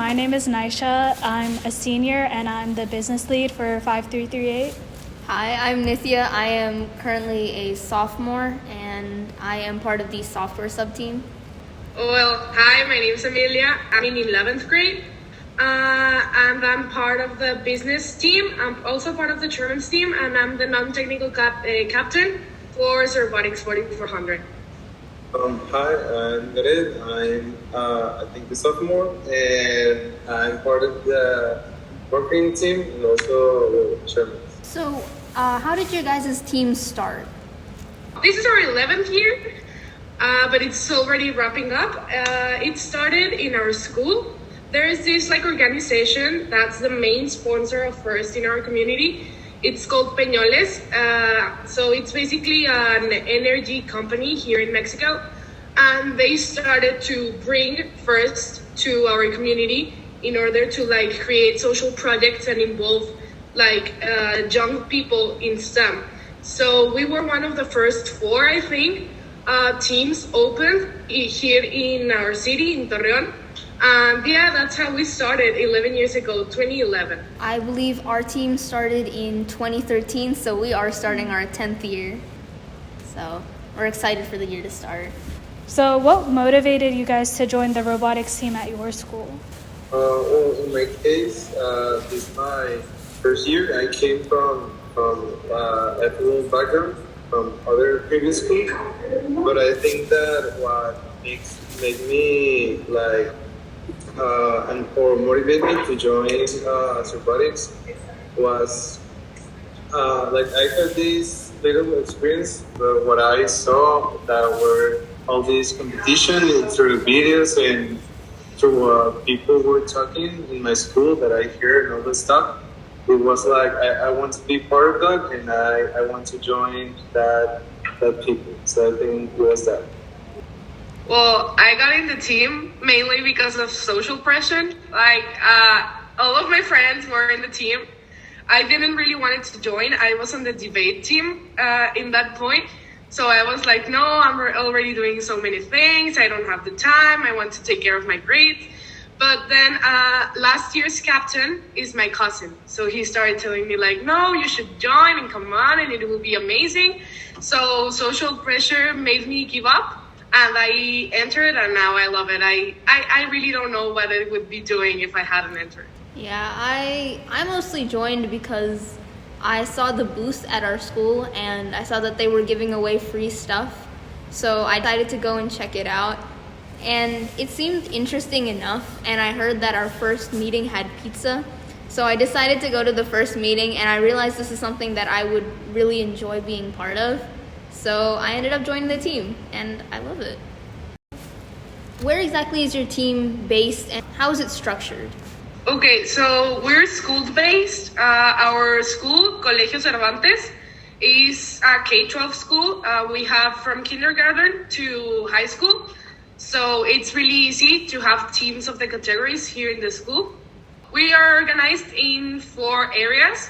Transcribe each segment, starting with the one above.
my name is Naisha. I'm a senior and I'm the business lead for 5338. Hi, I'm Nithya. I am currently a sophomore and I am part of the software sub-team. Well, hi, my name is Amelia. I'm in 11th grade and I'm part of the business team. I'm also part of the Germans team and I'm the non-technical captain for Cerbotics 4400. Hi, I'm Gared. I'm, I think, the sophomore, and I'm part of the working team and also Sherman. So, how did your guys' team start? This is our 11th year, but it's already wrapping up. It started in our school. There is this organization that's the main sponsor of FRC in our community. It's called Peñoles. So it's basically an energy company here in Mexico. And they started to bring FRC to our community in order to create social projects and involve young people in STEM. So we were one of the first 4, I think, teams opened here in our city, in Torrean. And that's how we started 11 years ago, 2011. I believe our team started in 2013, so we are starting our 10th year. So we're excited for the year to start. So what motivated you guys to join the robotics team at your school? Well, in my case, this is my first year. I came from FRC background from other previous schools, but I think that what made me or motivate me to join Cerbotics was I had this little experience, but what I saw that were all these competition through videos and through people who were talking in my school that I hear and all this stuff. It was I want to be part of that, and I want to join that people. So I think it was that. Well, I got in the team mainly because of social pressure. All of my friends were in the team. I didn't really want to join. I was on the debate team in that point. So I was like, no, I'm already doing so many things. I don't have the time. I want to take care of my grades. But then last year's captain is my cousin. So he started telling me no, you should join and come on and it will be amazing. So social pressure made me give up. And I entered, and now I love it. I really don't know what I would be doing if I hadn't entered. Yeah, I mostly joined because I saw the booth at our school, and I saw that they were giving away free stuff. So I decided to go and check it out. And it seemed interesting enough, and I heard that our first meeting had pizza. So I decided to go to the first meeting, and I realized this is something that I would really enjoy being part of. So I ended up joining the team, and I love it. Where exactly is your team based, and how is it structured? Okay, so we're school-based. Our school, Colegio Cervantes, is a K-12 school. We have from kindergarten to high school. So it's really easy to have teams of the categories here in the school. We are organized in 4 areas.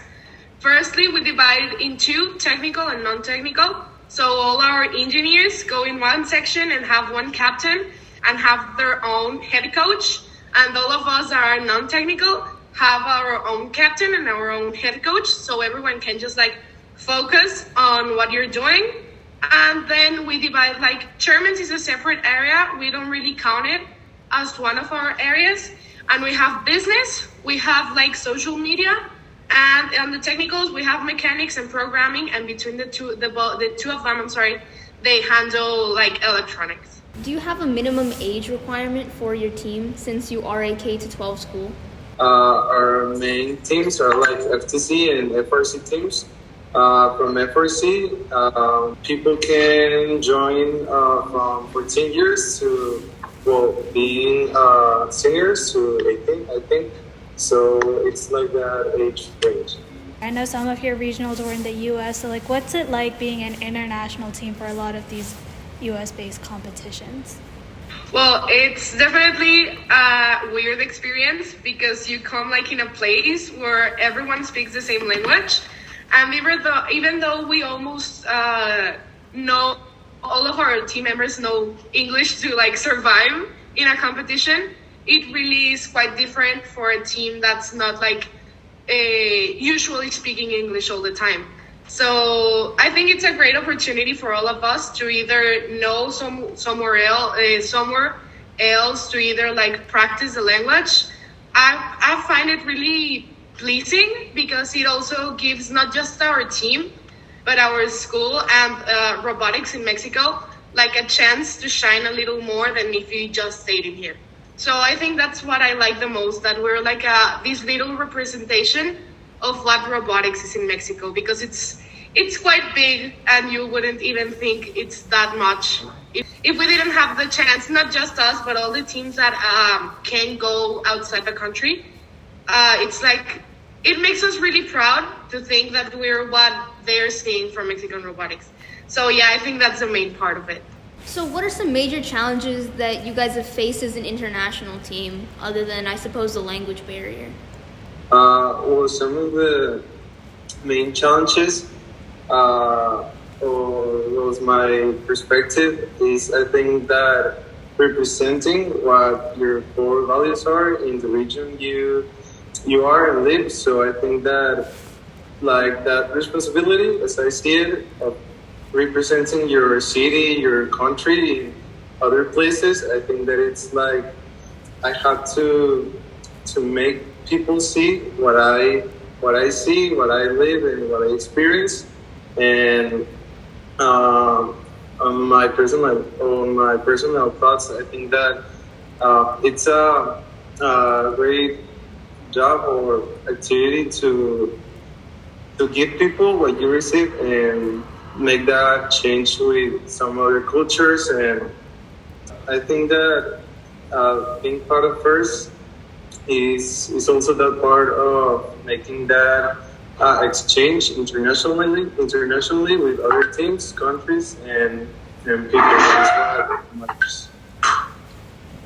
Firstly, we divide into technical and non-technical. So all our engineers go in one section and have one captain and have their own head coach. And all of us that are non-technical have our own captain and our own head coach. So everyone can just focus on what you're doing. And then we divide, Germans is a separate area. We don't really count it as one of our areas. And we have business, we have social media, and on the technicals, we have mechanics and programming, and between the two of them, they handle electronics. Do you have a minimum age requirement for your team since you are a K-12 school? Our main teams are FTC and FRC teams. From FRC, people can join from 14 years to being seniors to 18, I think. So it's that age range. I know some of your regionals were in the U.S., so what's it like being an international team for a lot of these U.S.-based competitions? Well, it's definitely a weird experience because you come in a place where everyone speaks the same language. And even though we almost know, all of our team members know English to survive in a competition, it really is quite different for a team that's not like usually speaking English all the time. So I think it's a great opportunity for all of us to either know somewhere else to either like practice the language. I find it really pleasing because it also gives not just our team but our school and robotics in Mexico like a chance to shine a little more than if you just stayed in here. So I think that's what I like the most, that we're like this little representation of what robotics is in Mexico, because it's quite big and you wouldn't even think it's that much. If we didn't have the chance, not just us, but all the teams that can go outside the country, it's like, it makes us really proud to think that we're what they're seeing from Mexican robotics. So yeah, I think that's the main part of it. So what are some major challenges that you guys have faced as an international team, other than, I suppose, the language barrier? Well, some of the main challenges, or was my perspective, is I think that representing what your core values are in the region you are and live. So I think that like that responsibility, as I see it, of representing your city, your country in other places, I think that it's like I have to make people see what I see, what I live, and what I experience. And on my personal thoughts, I think that it's a great job or activity to give people what you receive and make that change with some other cultures. And I think that being part of FRC is also that part of making that exchange internationally with other teams, countries, and people as well.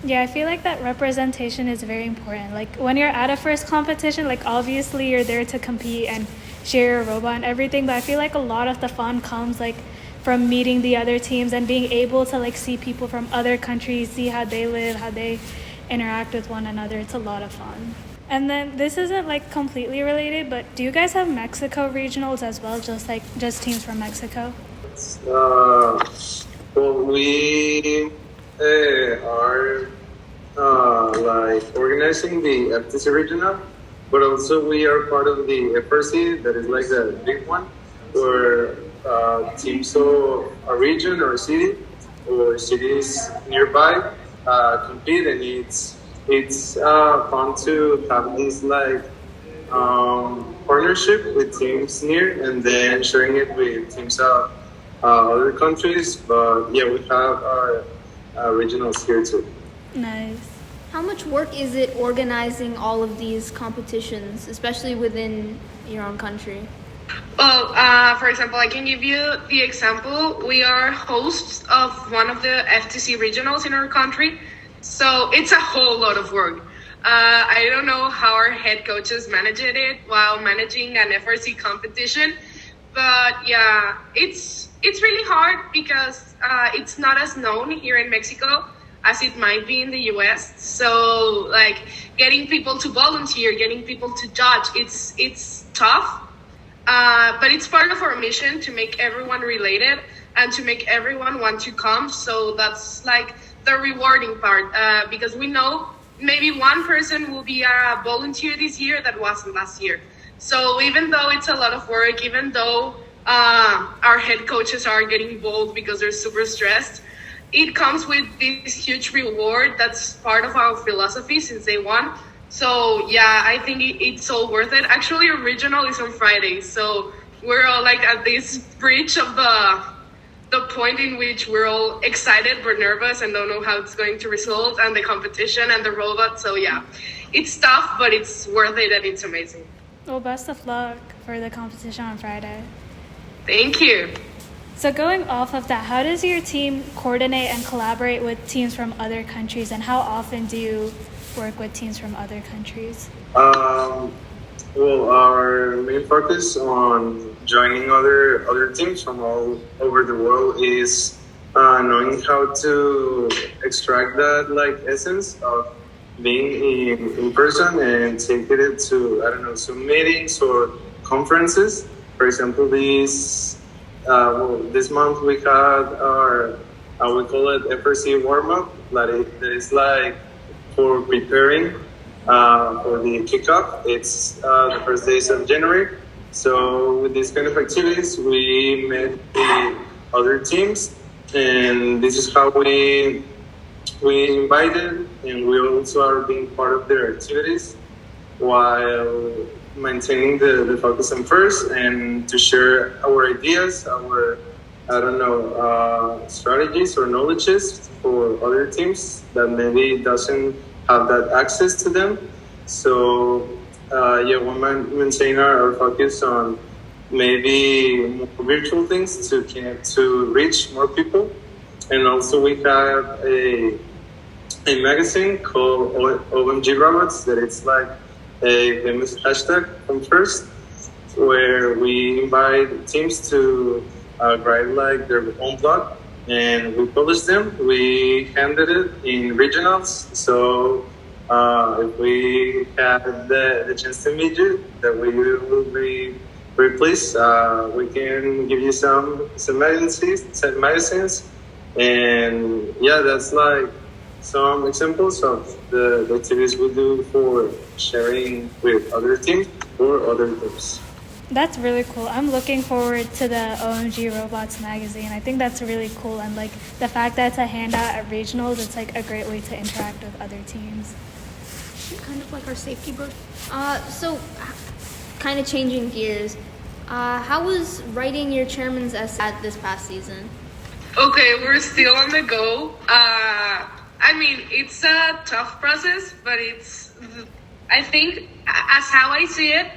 Yeah, I feel like that representation is very important. Like when you're at a first competition, like obviously you're there to compete and share your robot and everything, but I feel like a lot of the fun comes like from meeting the other teams and being able to like see people from other countries, see how they live, how they interact with one another. It's a lot of fun. And then this isn't like completely related, but do you guys have Mexico regionals as well, just teams from Mexico? Well, we are like organizing the FTC regional, but also we are part of the FRC, that is like the big one, where teams of a region or a city or cities nearby compete, and it's fun to have this like partnership with teams near, and then sharing it with teams of other countries. But yeah, we have our regionals here too. Nice. How much work is it organizing all of these competitions, especially within your own country? Well, for example, I can give you the example. We are hosts of one of the FTC regionals in our country, so it's a whole lot of work. I don't know how our head coaches managed it while managing an FRC competition, but yeah, it's really hard because it's not as known here in Mexico as it might be in the US. So like getting people to volunteer, getting people to judge, it's tough. But it's part of our mission to make everyone related and to make everyone want to come. So that's like the rewarding part, because we know maybe one person will be a volunteer this year that wasn't last year. So even though it's a lot of work, even though our head coaches are getting bold because they're super stressed, it comes with this huge reward that's part of our philosophy since day one. So yeah, I think it's all worth it. Actually, original is on Friday, so we're all like at this bridge of the point in which we're all excited but nervous and don't know how it's going to result, and the competition and the robot. So yeah, it's tough, but it's worth it and it's amazing. Well, best of luck for the competition on Friday. Thank you. So going off of that, how does your team coordinate and collaborate with teams from other countries, and how often do you work with teams from other countries? Well, our main focus on joining other teams from all over the world is knowing how to extract that like essence of being in person and taking it to, I don't know, some meetings or conferences. For example, this month we had our, we call it FRC warm-up, that is like for preparing for the kickoff. It's the first days of January. So with these kind of activities, we met the other teams, and this is how we invited, and we also are being part of their activities while maintaining the focus on first, and to share our ideas, our, I don't know, strategies or knowledges for other teams that maybe doesn't have that access to them. So we maintain our focus on maybe more virtual things to reach more people. And also we have a magazine called OMG Robots, that it's like a famous hashtag from first, where we invite teams to write like their own blog, and we publish them. We handed it in regionals, so if we have the chance to meet you, that we will be very pleased. We can give you some magazines, and yeah, that's like some examples of the activities we do for sharing with other teams or other groups. That's really cool. I'm looking forward to the OMG Robots magazine. I think that's really cool, and like the fact that it's a handout at regionals, it's like a great way to interact with other teams. Kind of like our safety book. So kind of changing gears. How was writing your chairman's essay this past season? Okay, we're still on the go. I mean, it's a tough process, but I think, as how I see it,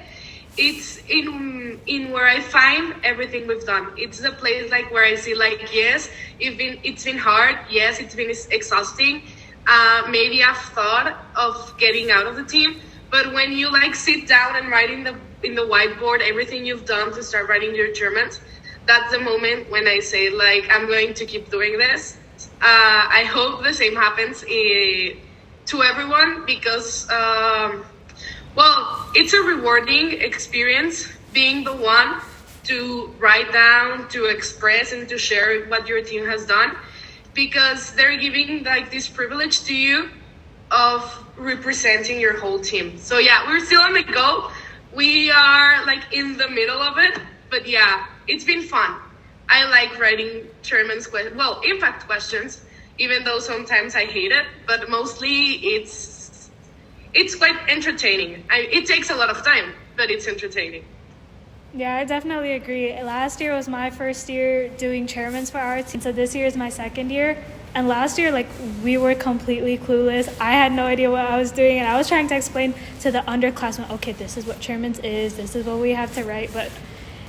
it's in where I find everything we've done. It's the place like where I see like, yes, it's been hard. Yes, it's been exhausting. Maybe I've thought of getting out of the team, but when you like sit down and write in the whiteboard everything you've done to start writing your Germans, that's the moment when I say like, I'm going to keep doing this. I hope the same happens to everyone, because it's a rewarding experience being the one to write down, to express, and to share what your team has done, because they're giving like this privilege to you of representing your whole team. So yeah, we're still on the go. We are like in the middle of it, but yeah, it's been fun. I like writing chairman's impact questions, even though sometimes I hate it, but mostly it's quite entertaining. It takes a lot of time, but it's entertaining. Yeah, I definitely agree. Last year was my first year doing chairman's for our team, so this year is my second year. And last year, like, we were completely clueless. I had no idea what I was doing, and I was trying to explain to the underclassmen, okay, this is what chairman's is, this is what we have to write, but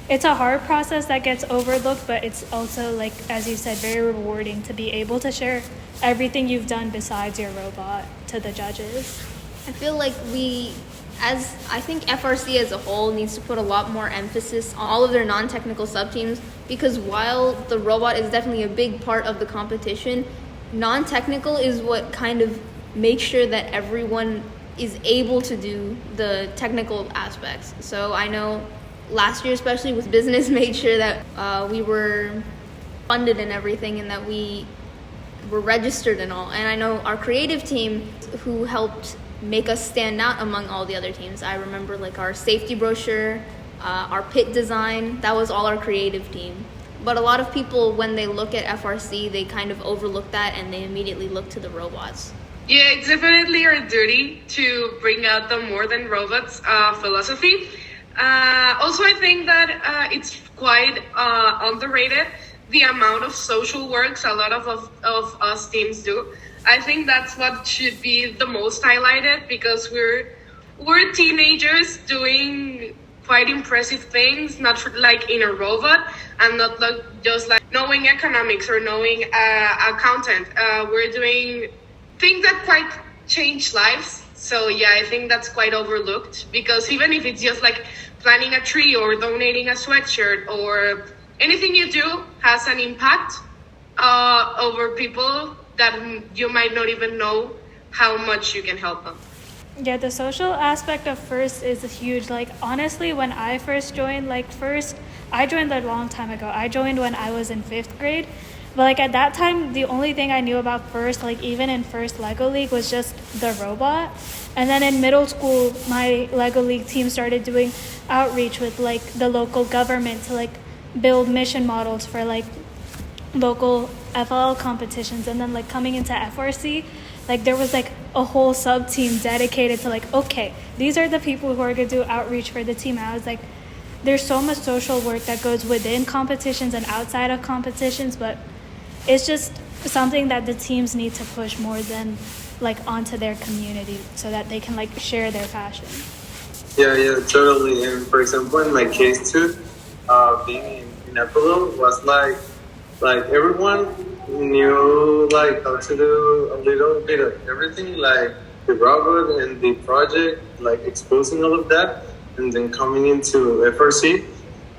it's a hard process that gets overlooked, but it's also, like, as you said, very rewarding to be able to share everything you've done besides your robot to the judges. I feel like I think FRC as a whole needs to put a lot more emphasis on all of their non-technical sub-teams, because while the robot is definitely a big part of the competition, non-technical is what kind of makes sure that everyone is able to do the technical aspects. So I know last year, especially with business, made sure that we were funded and everything, and that we were registered and all. And I know our creative team, who helped make us stand out among all the other teams. I remember like our safety brochure, our pit design, that was all our creative team. But a lot of people, when they look at FRC, they kind of overlook that and they immediately look to the robots. Yeah, it's definitely our duty to bring out the more than robots philosophy. Also, I think that it's quite underrated, the amount of social works a lot of us teams do. I think that's what should be the most highlighted, because we're teenagers doing quite impressive things, not for, like in a robot, and not like, just like knowing economics or knowing accountant. We're doing things that quite change lives. So yeah, I think that's quite overlooked, because even if it's just like planting a tree or donating a sweatshirt, or anything you do has an impact over people that you might not even know how much you can help them. Yeah, the social aspect of FIRST is huge. Like, honestly, when I first joined, I joined a long time ago. I joined when I was in 5th grade. But, like, at that time, the only thing I knew about FIRST, like, even in FIRST LEGO League, was just the robot. And then in middle school, my LEGO League team started doing outreach with, like, the local government to, like, build mission models for, like, local FL competitions. And then, like, coming into FRC, like, there was, like, a whole sub-team dedicated to, like, okay, these are the people who are going to do outreach for the team. And I was like, there's so much social work that goes within competitions and outside of competitions, but it's just something that the teams need to push more than, like, onto their community so that they can, like, share their passion. Yeah, totally. And for example, in my case too, being in Apollo was like everyone knew like how to do a little bit of everything, like the robot and the project, like exposing all of that, and then coming into FRC,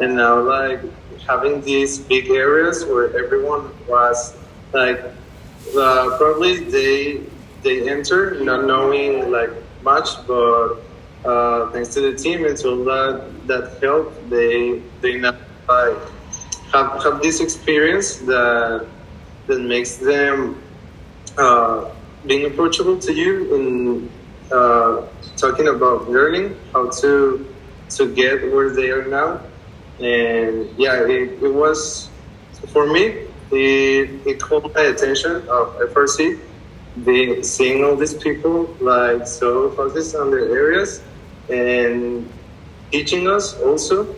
and now like having these big areas where everyone was like probably they enter not knowing like much, but thanks to the team and to all that help, they now like have this experience that makes them being approachable to you and talking about learning how to get where they are now. And yeah, it was, for me, it caught my attention of FRC, seeing all these people like so focused on their areas and teaching us also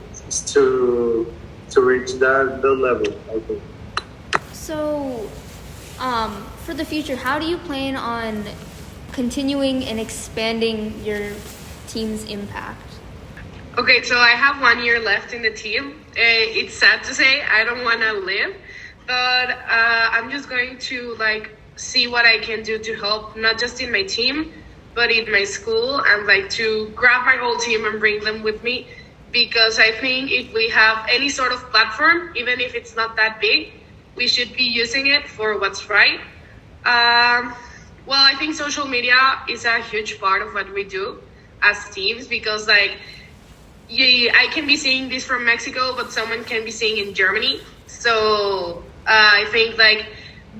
to reach that level, I think. So, for the future, how do you plan on continuing and expanding your team's impact? Okay, so I have 1 year left in the team. It's sad to say, I don't want to live, but I'm just going to like see what I can do to help, not just in my team, but in my school, and like to grab my whole team and bring them with me. Because I think if we have any sort of platform, even if it's not that big, we should be using it for what's right. Well, I think social media is a huge part of what we do as teams, because like, I can be seeing this from Mexico, but someone can be seeing in Germany. So I think like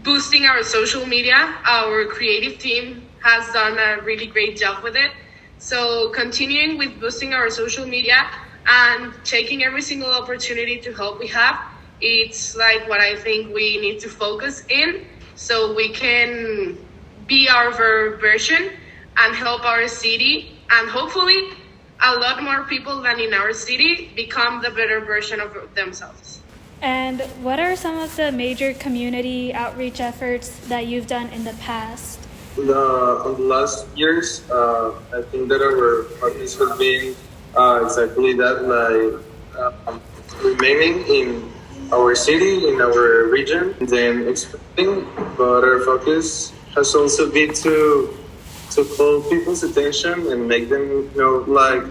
boosting our social media, our creative team has done a really great job with it. So continuing with boosting our social media and taking every single opportunity to help we have, it's like what I think we need to focus in, so we can be our version and help our city, and hopefully a lot more people than in our city become the better version of themselves. And what are some of the major community outreach efforts that you've done in the past? On the last years, I think that our focus has been exactly that, like remaining in our city, in our region, and then expanding. But our focus has also been to call people's attention and make them know like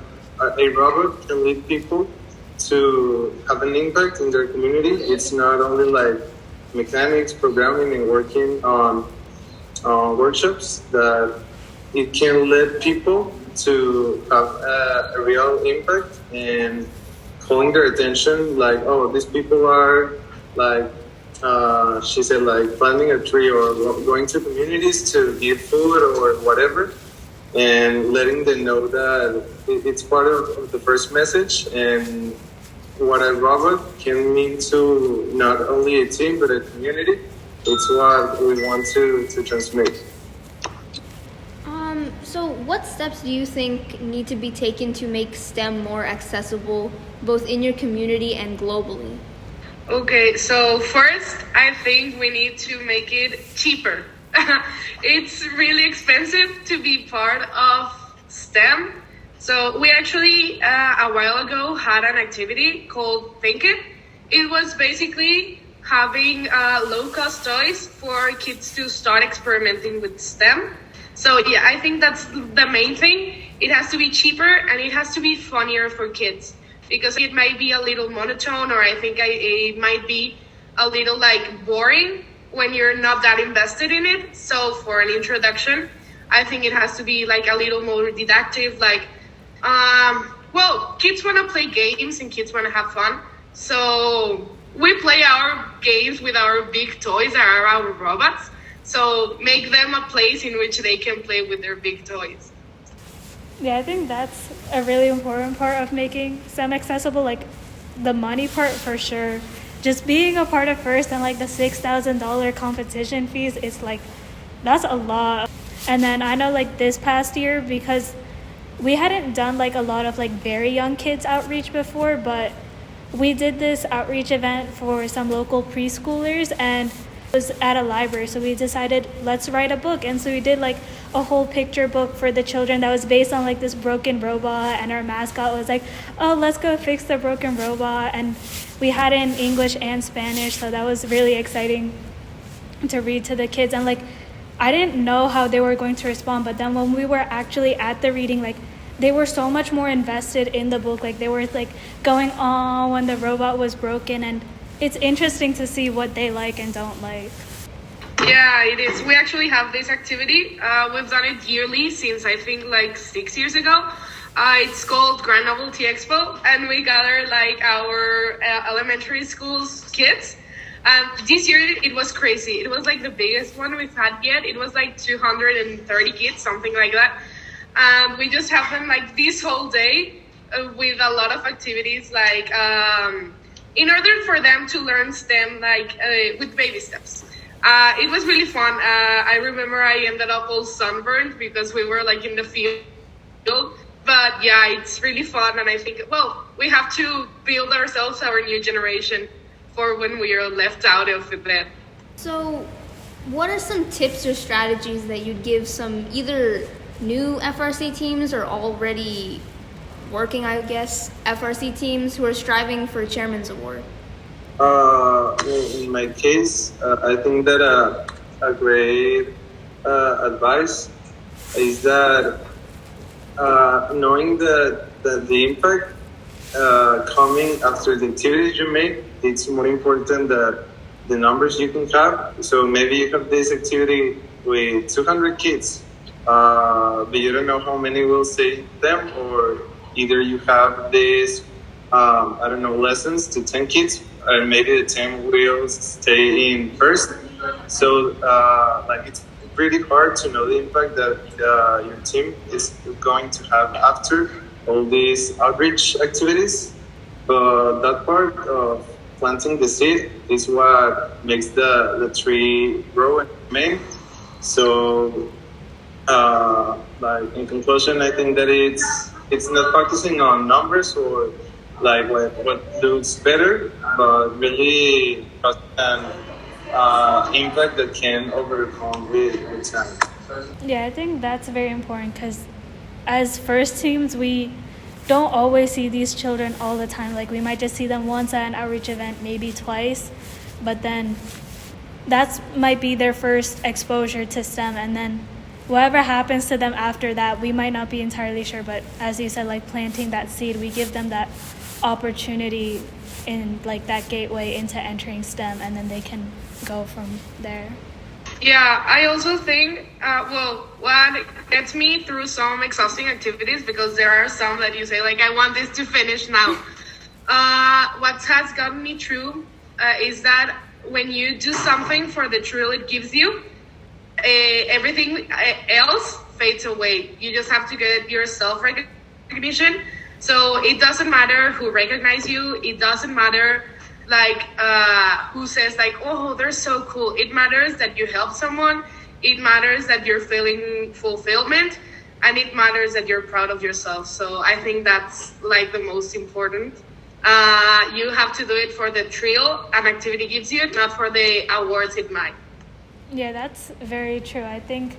a robot can lead people to have an impact in their community. It's not only like mechanics, programming, and working on workshops, that it can lead people to have a real impact and calling their attention, like, oh, these people are like, she said, like planting a tree or going to communities to give food or whatever, and letting them know that it's part of the first message and what a robot can mean to not only a team but a community. It's what we want to transmit. So what steps do you think need to be taken to make STEM more accessible, both in your community and globally? Okay, so first, I think we need to make it cheaper. It's really expensive to be part of STEM. So we actually, a while ago, had an activity called Think It. It was basically having low-cost toys for kids to start experimenting with STEM. So yeah, I think that's the main thing. It has to be cheaper and it has to be funnier for kids, because it might be a little monotone, or I think it might be a little like boring when you're not that invested in it. So for an introduction, I think it has to be like a little more didactic. Like, well, kids want to play games and kids want to have fun. So we play our games with our big toys that are our robots. So make them a place in which they can play with their big toys. Yeah, I think that's a really important part of making STEM accessible, like the money part for sure. Just being a part of FIRST and like the $6,000 competition fees, it's like, that's a lot. And then I know like this past year, because we hadn't done like a lot of like very young kids outreach before, but we did this outreach event for some local preschoolers, and it was at a library. So we decided, let's write a book. And so we did like a whole picture book for the children that was based on like this broken robot, and our mascot was like, oh, let's go fix the broken robot. And we had it in English and Spanish, so that was really exciting to read to the kids. And like, I didn't know how they were going to respond, but then when we were actually at the reading, like, they were so much more invested in the book. Like, they were like going on when the robot was broken, and it's interesting to see what they like and don't like. Yeah, it is. We actually have this activity. We've done it yearly since I think like 6 years ago. It's called Grand Novelty Expo, and we gather like our elementary school's kids. This year it was crazy. It was like the biggest one we've had yet. It was like 230 kids, something like that. And we just have them like this whole day with a lot of activities, like in order for them to learn STEM, like with baby steps. It was really fun. I remember I ended up all sunburned because we were like in the field. But yeah, it's really fun. And I think, well, we have to build ourselves our new generation for when we are left out of it. So what are some tips or strategies that you'd give some either new FRC teams or already working, I guess, FRC teams who are striving for a chairman's award? In my case, I think that a great advice is that knowing that the impact coming after the activities you made, it's more important that the numbers you can have. So maybe you have this activity with 200 kids, but you don't know how many will say them, or either you have this, lessons to 10 kids, and maybe the 10 will stay in FIRST. So it's pretty hard to know the impact that your team is going to have after all these outreach activities. But that part of planting the seed is what makes the tree grow and remain. So, in conclusion, I think that it's not focusing on numbers or like what looks better, but really an impact that can overcome with time. Yeah, I think that's very important, because as FIRST teams, we don't always see these children all the time. Like, we might just see them once at an outreach event, maybe twice, but then that might be their first exposure to STEM, and then whatever happens to them after that, we might not be entirely sure. But as you said, like planting that seed, we give them that opportunity in like that gateway into entering STEM, and then they can go from there. Yeah, I also think, what gets me through some exhausting activities, because there are some that you say, like, I want this to finish now. What has gotten me through is that when you do something for the thrill it gives you, everything else fades away. You just have to get your self-recognition. So it doesn't matter who recognizes you. It doesn't matter who says like, oh, they're so cool. It matters that you help someone. It matters that you're feeling fulfillment, and it matters that you're proud of yourself. So I think that's like the most important. You have to do it for the thrill an activity gives you, not for the awards it might. Yeah, that's very true. I think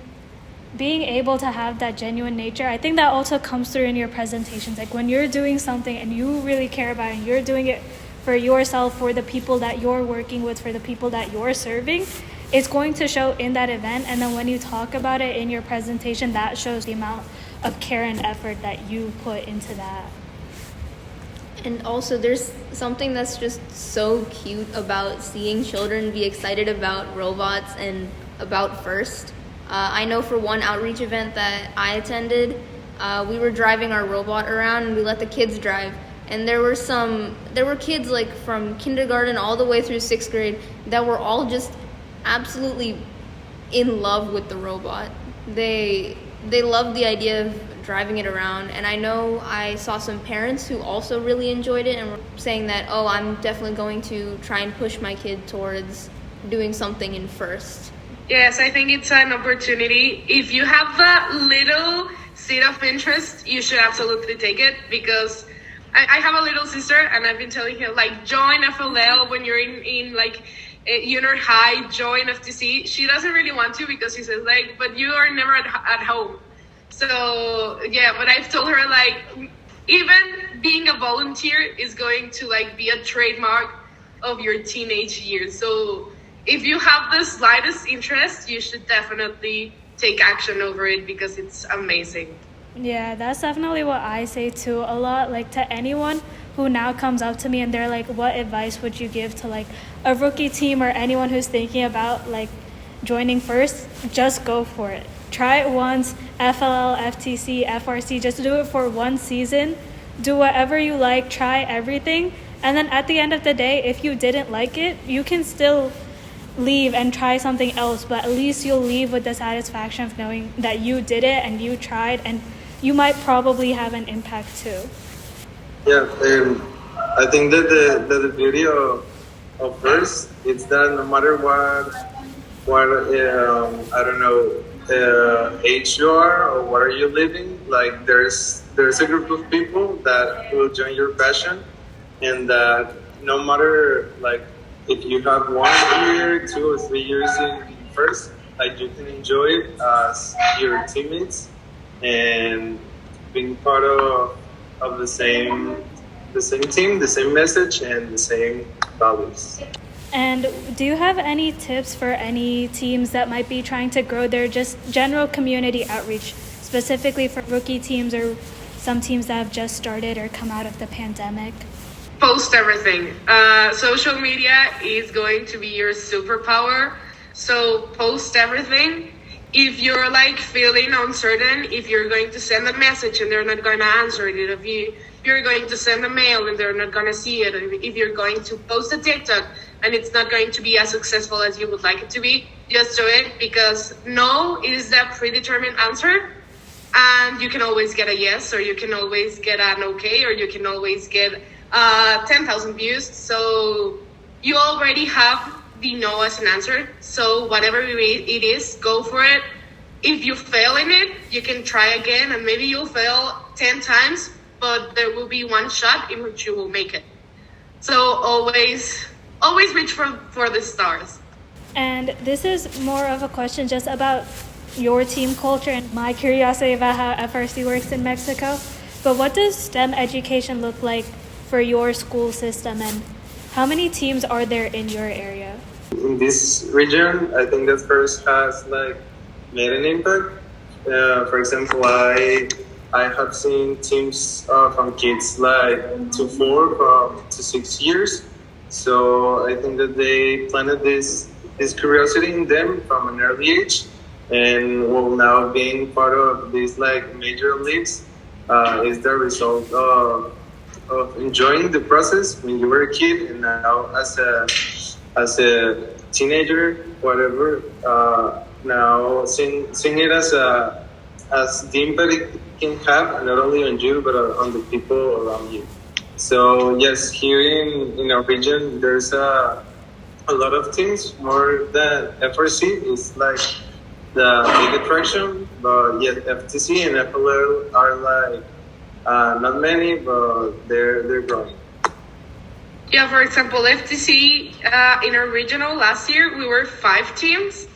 being able to have that genuine nature, I think that also comes through in your presentations. Like when you're doing something and you really care about it, and you're doing it for yourself, for the people that you're working with, for the people that you're serving, it's going to show in that event. And then when you talk about it in your presentation, that shows the amount of care and effort that you put into that. And also there's something that's just so cute about seeing children be excited about robots and about FIRST. I know for one outreach event that I attended, we were driving our robot around and we let the kids drive. And there were kids like from kindergarten all the way through 6th grade that were all just absolutely in love with the robot. They loved the idea of driving it around, and I know I saw some parents who also really enjoyed it and were saying that, oh, I'm definitely going to try and push my kid towards doing something in first. Yes, I think it's an opportunity. If you have that little seed of interest, you should absolutely take it, because I have a little sister, and I've been telling her, like, join FLL when you're in like junior high, join FTC. She doesn't really want to, because she says, like, but you are never at home. So yeah, but I've told her, like, even being a volunteer is going to like be a trademark of your teenage years. So if you have the slightest interest, you should definitely take action over it, because it's amazing. Yeah, that's definitely what I say too a lot. Like, to anyone who now comes up to me and they're like, what advice would you give to like a rookie team or anyone who's thinking about like joining first? Just go for it. Try it once. FLL, FTC, FRC, just do it for one season. Do whatever you like, try everything. And then at the end of the day, if you didn't like it, you can still leave and try something else, but at least you'll leave with the satisfaction of knowing that you did it and you tried, and you might probably have an impact too. Yeah, and I think that the beauty of first is that no matter what I don't know, age you are or what are you living, like there's a group of people that will join your passion, and that no matter like if you have 1 year, 2 or 3 years in first, like you can enjoy it as your teammates and being part of the same team, the same message, and the same values. And do you have any tips for any teams that might be trying to grow their just general community outreach, specifically for rookie teams or some teams that have just started or come out of the pandemic? Post everything. Social media is going to be your superpower. So post everything. If you're like feeling uncertain, if you're going to send a message and they're not going to answer it, if you're going to send a mail and they're not going to see it, if you're going to post a TikTok and it's not going to be as successful as you would like it to be, just do it, because no is the predetermined answer. And you can always get a yes, or you can always get an okay, or you can always get 10,000 views. So you already have the no as an answer. So whatever it is, go for it. If you fail in it, you can try again, and maybe you'll fail 10 times, but there will be one shot in which you will make it. So always reach for the stars. And this is more of a question just about your team culture and my curiosity about how FRC works in Mexico. But what does STEM education look like for your school system, and how many teams are there in your area? In this region, I think that first has like made an impact. For example, I have seen teams from kids like to 4 to 6 years. So I think that they planted this curiosity in them from an early age, and well, now being part of these like major leagues is the result of enjoying the process when you were a kid, and now as a teenager, whatever, now seeing it as the impact it can have, not only on you but on the people around you. So yes, here in our region, there's a lot of teams, more than FRC is like the big attraction, but yes, FTC and FLL are like not many, but they're growing. Yeah, for example, FTC in our regional last year, we were 5 teams.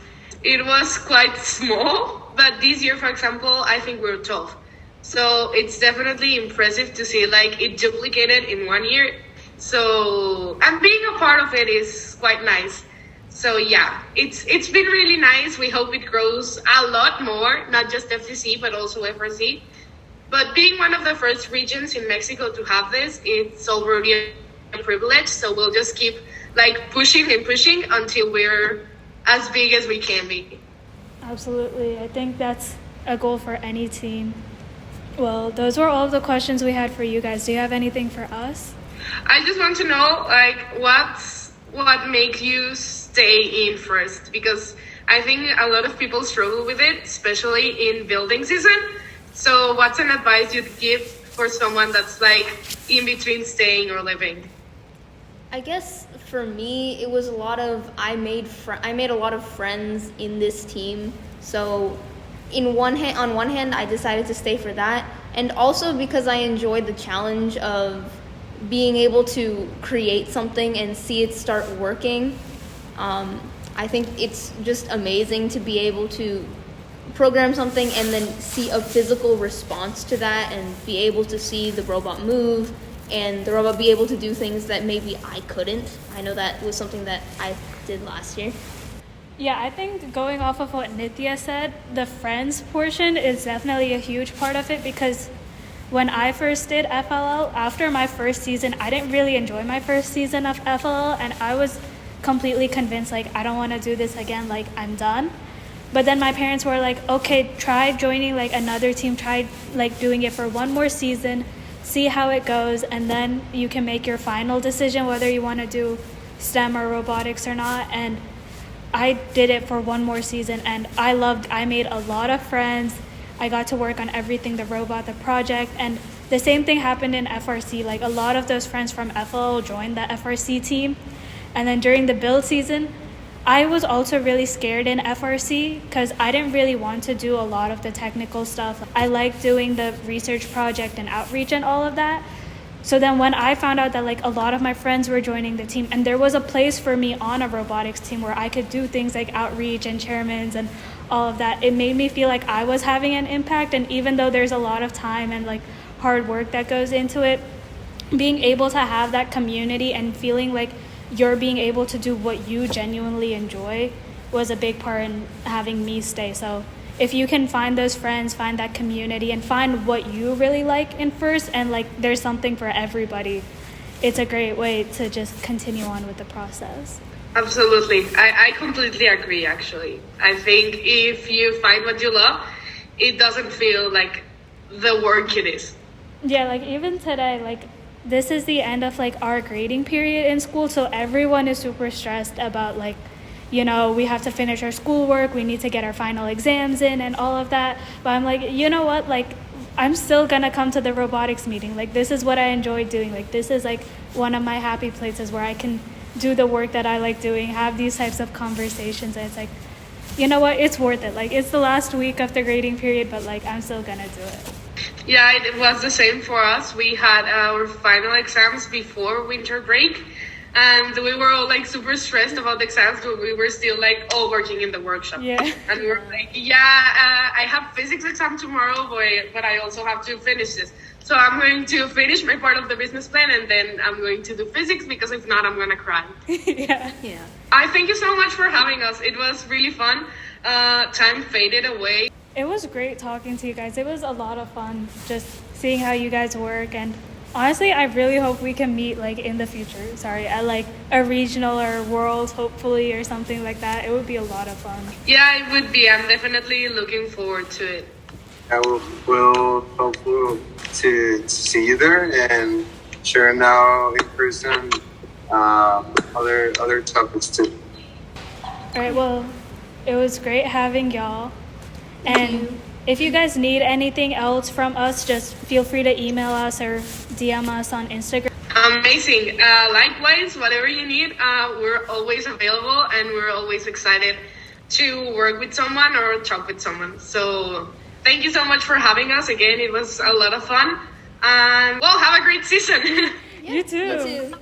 It was quite small, but this year, for example, I think we're 12. So it's definitely impressive to see like it duplicated in 1 year. So, and being a part of it is quite nice. So yeah, it's been really nice. We hope it grows a lot more, not just FTC, but also FRC. But being one of the first regions in Mexico to have this, it's already a privilege. So we'll just keep like pushing and pushing until we're as big as we can be. Absolutely. I think that's a goal for any team. Well, those were all the questions we had for you guys. Do you have anything for us? I just want to know, like, what makes you stay in first? Because I think a lot of people struggle with it, especially in building season. So what's an advice you'd give for someone that's like in between staying or living? I guess for me, it was a lot of I made a lot of friends in this team. So on one hand, I decided to stay for that, and also because I enjoyed the challenge of being able to create something and see it start working. I think it's just amazing to be able to program something and then see a physical response to that, and be able to see the robot move and the robot be able to do things that maybe I couldn't. I know that was something that I did last year. Yeah, I think going off of what Nithya said, the friends portion is definitely a huge part of it, because when I first did FLL, after my first season, I didn't really enjoy my first season of FLL, and I was completely convinced, like, I don't want to do this again, like, I'm done. But then my parents were like, okay, try joining like another team, try like doing it for one more season, see how it goes, and then you can make your final decision whether you want to do STEM or robotics or not. And I did it for one more season, and I made a lot of friends. I got to work on everything, the robot, the project, and the same thing happened in FRC. Like, a lot of those friends from FLL joined the FRC team. And then during the build season, I was also really scared in FRC because I didn't really want to do a lot of the technical stuff. I liked doing the research project and outreach and all of that. So then when I found out that like a lot of my friends were joining the team, and there was a place for me on a robotics team where I could do things like outreach and chairmans and all of that, it made me feel like I was having an impact. And even though there's a lot of time and like hard work that goes into it, being able to have that community and feeling like you're being able to do what you genuinely enjoy was a big part in having me stay. So if you can find those friends, find that community, and find what you really like in first, and like there's something for everybody, it's a great way to just continue on with the process. Absolutely. I completely agree, actually. I think if you find what you love, it doesn't feel like the work it is. Yeah, like even today, like this is the end of like our grading period in school, so everyone is super stressed about like, you know, we have to finish our schoolwork, we need to get our final exams in and all of that. But I'm like, you know what, like I'm still gonna come to the robotics meeting. Like this is what I enjoy doing. Like this is like one of my happy places where I can do the work that I like doing, have these types of conversations, and it's like, you know what, it's worth it. Like it's the last week of the grading period, but like I'm still gonna do it. Yeah, it was the same for us. We had our final exams before winter break, and we were all like super stressed about the exams, but we were still like all working in the workshop. Yeah. And we were like, I have physics exam tomorrow, but I also have to finish this. So I'm going to finish my part of the business plan, and then I'm going to do physics, because if not, I'm going to cry. Yeah. I thank you so much for having us. It was really fun. Time faded away. It was great talking to you guys. It was a lot of fun just seeing how you guys work, and honestly, I really hope we can meet like in the future. At like a regional or world, hopefully, or something like that. It would be a lot of fun. Yeah, it would be. I'm definitely looking forward to it. I will hope to see you there and share now in person other topics too. All right. Well, it was great having y'all. And if you guys need anything else from us, just feel free to email us or DM us on Instagram. Amazing. Likewise, whatever you need, we're always available, and we're always excited to work with someone or talk with someone. So thank you so much for having us again. It was a lot of fun. And well, have a great season. You too. You too.